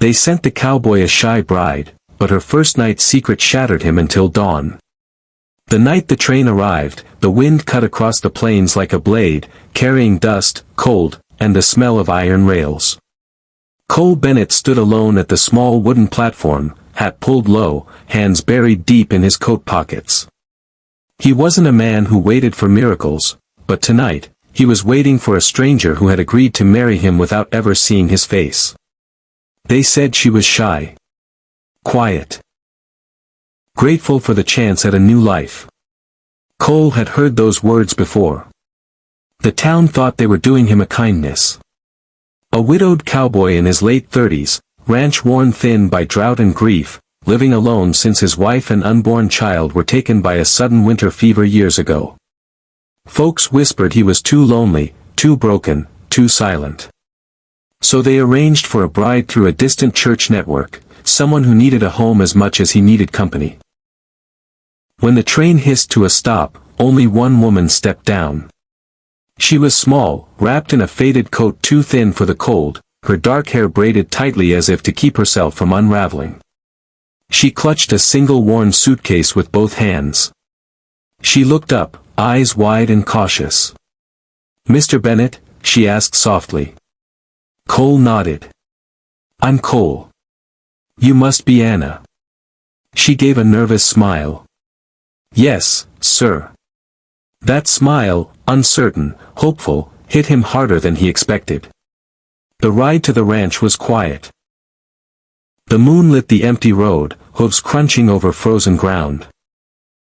They sent the cowboy a shy bride, but her first night's secret shattered him until dawn. The night the train arrived, the wind cut across the plains like a blade, carrying dust, cold, and the smell of iron rails. Cole Bennett stood alone at the small wooden platform, hat pulled low, hands buried deep in his coat pockets. He wasn't a man who waited for miracles, but tonight, he was waiting for a stranger who had agreed to marry him without ever seeing his face. They said she was shy. Quiet. Grateful for the chance at a new life. Cole had heard those words before. The town thought they were doing him a kindness. A widowed cowboy in his late 30s, ranch worn thin by drought and grief, living alone since his wife and unborn child were taken by a sudden winter fever years ago. Folks whispered he was too lonely, too broken, too silent. So they arranged for a bride through a distant church network, someone who needed a home as much as he needed company. When the train hissed to a stop, only one woman stepped down. She was small, wrapped in a faded coat too thin for the cold, her dark hair braided tightly as if to keep herself from unraveling. She clutched a single worn suitcase with both hands. She looked up, eyes wide and cautious. "Mr. Bennett?" she asked softly. Cole nodded. "I'm Cole." "You must be Anna." She gave a nervous smile. "Yes, sir." That smile, uncertain, hopeful, hit him harder than he expected. The ride to the ranch was quiet. The moon lit the empty road, hooves crunching over frozen ground.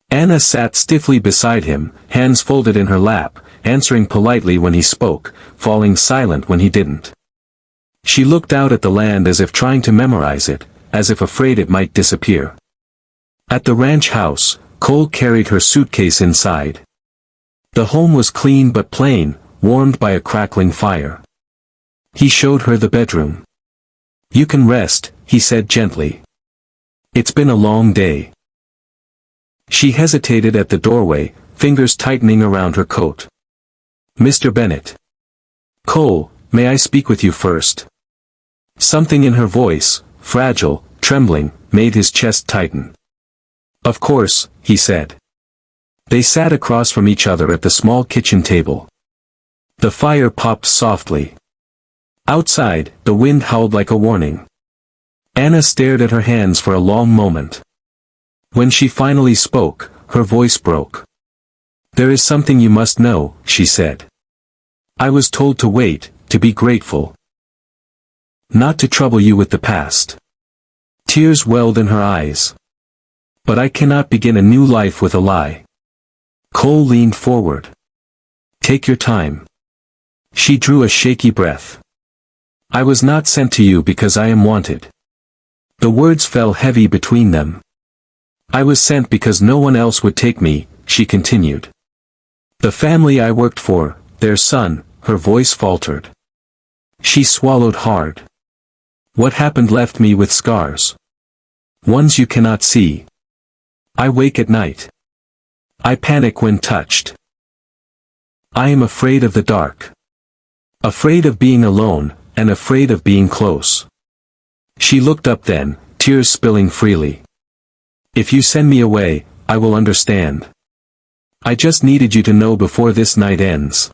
Anna sat stiffly beside him, hands folded in her lap, answering politely when he spoke, falling silent when he didn't. She looked out at the land as if trying to memorize it, as if afraid it might disappear. At the ranch house, Cole carried her suitcase inside. The home was clean but plain, warmed by a crackling fire. He showed her the bedroom. "You can rest," he said gently. "It's been a long day." She hesitated at the doorway, fingers tightening around her coat. "Mr. Bennett." "Cole, may I speak with you first?" Something in her voice, fragile, trembling, made his chest tighten. "Of course," he said. They sat across from each other at the small kitchen table. The fire popped softly. Outside, the wind howled like a warning. Anna stared at her hands for a long moment. When she finally spoke, her voice broke. "There is something you must know," she said. "I was told to wait, to be grateful. Not to trouble you with the past." Tears welled in her eyes. "But I cannot begin a new life with a lie." Cole leaned forward. "Take your time." She drew a shaky breath. "I was not sent to you because I am wanted." The words fell heavy between them. "I was sent because no one else would take me," she continued. "The family I worked for, their son," her voice faltered. She swallowed hard. "What happened left me with scars. Ones you cannot see. I wake at night. I panic when touched. I am afraid of the dark. Afraid of being alone, and afraid of being close." She looked up then, tears spilling freely. "If you send me away, I will understand. I just needed you to know before this night ends."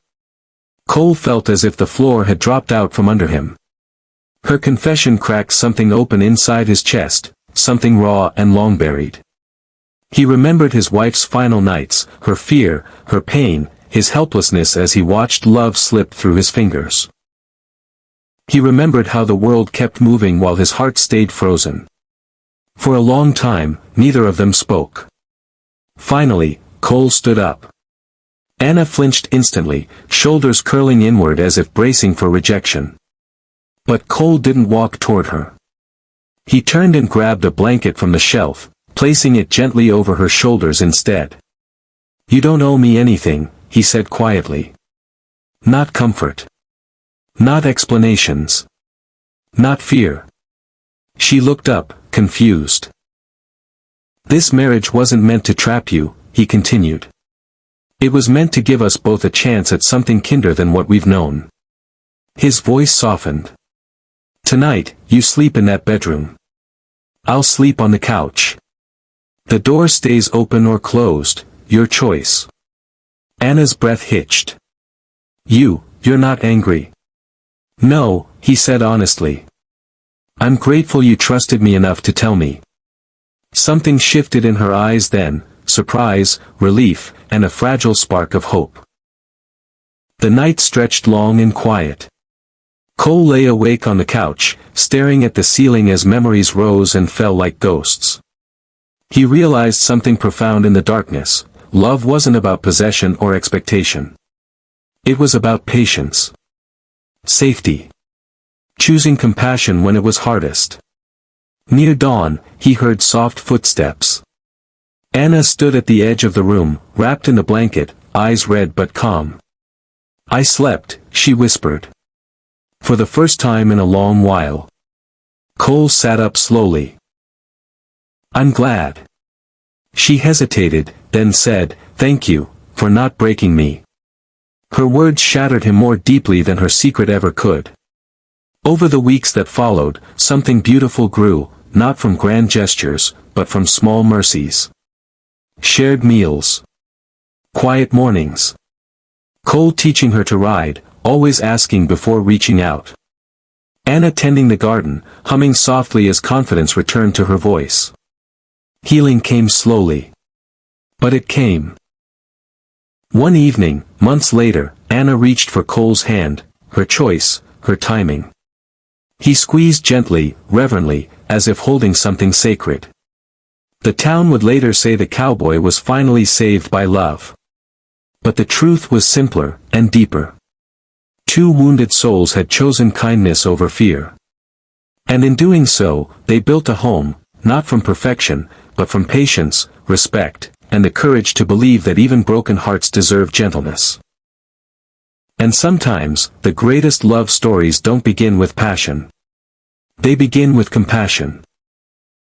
Cole felt as if the floor had dropped out from under him. Her confession cracked something open inside his chest, something raw and long buried. He remembered his wife's final nights, her fear, her pain, his helplessness as he watched love slip through his fingers. He remembered how the world kept moving while his heart stayed frozen. For a long time, neither of them spoke. Finally, Cole stood up. Anna flinched instantly, shoulders curling inward as if bracing for rejection. But Cole didn't walk toward her. He turned and grabbed a blanket from the shelf, placing it gently over her shoulders instead. "You don't owe me anything," he said quietly. "Not comfort. Not explanations. Not fear." She looked up, confused. "This marriage wasn't meant to trap you," he continued. "It was meant to give us both a chance at something kinder than what we've known." His voice softened. Tonight, you sleep in that bedroom. I'll sleep on the couch. The door stays open or closed, your choice. Anna's breath hitched. You're not angry. No, he said honestly. I'm grateful you trusted me enough to tell me. Something shifted in her eyes then, surprise, relief, and a fragile spark of hope. The night stretched long and quiet. Cole lay awake on the couch, staring at the ceiling as memories rose and fell like ghosts. He realized something profound in the darkness. Love wasn't about possession or expectation. It was about patience. Safety. Choosing compassion when it was hardest. Near dawn, he heard soft footsteps. Anna stood at the edge of the room, wrapped in a blanket, eyes red but calm. I slept, she whispered. For the first time in a long while. Cole sat up slowly. I'm glad. She hesitated, then said, thank you, for not breaking me. Her words shattered him more deeply than her secret ever could. Over the weeks that followed, something beautiful grew, not from grand gestures, but from small mercies. Shared meals. Quiet mornings. Cole teaching her to ride, always asking before reaching out. Anna tending the garden, humming softly as confidence returned to her voice. Healing came slowly. But it came. One evening, months later, Anna reached for Cole's hand, her choice, her timing. He squeezed gently, reverently, as if holding something sacred. The town would later say the cowboy was finally saved by love. But the truth was simpler, and deeper. Two wounded souls had chosen kindness over fear. And in doing so, they built a home, not from perfection, but from patience, respect, and the courage to believe that even broken hearts deserve gentleness. And sometimes, the greatest love stories don't begin with passion. They begin with compassion.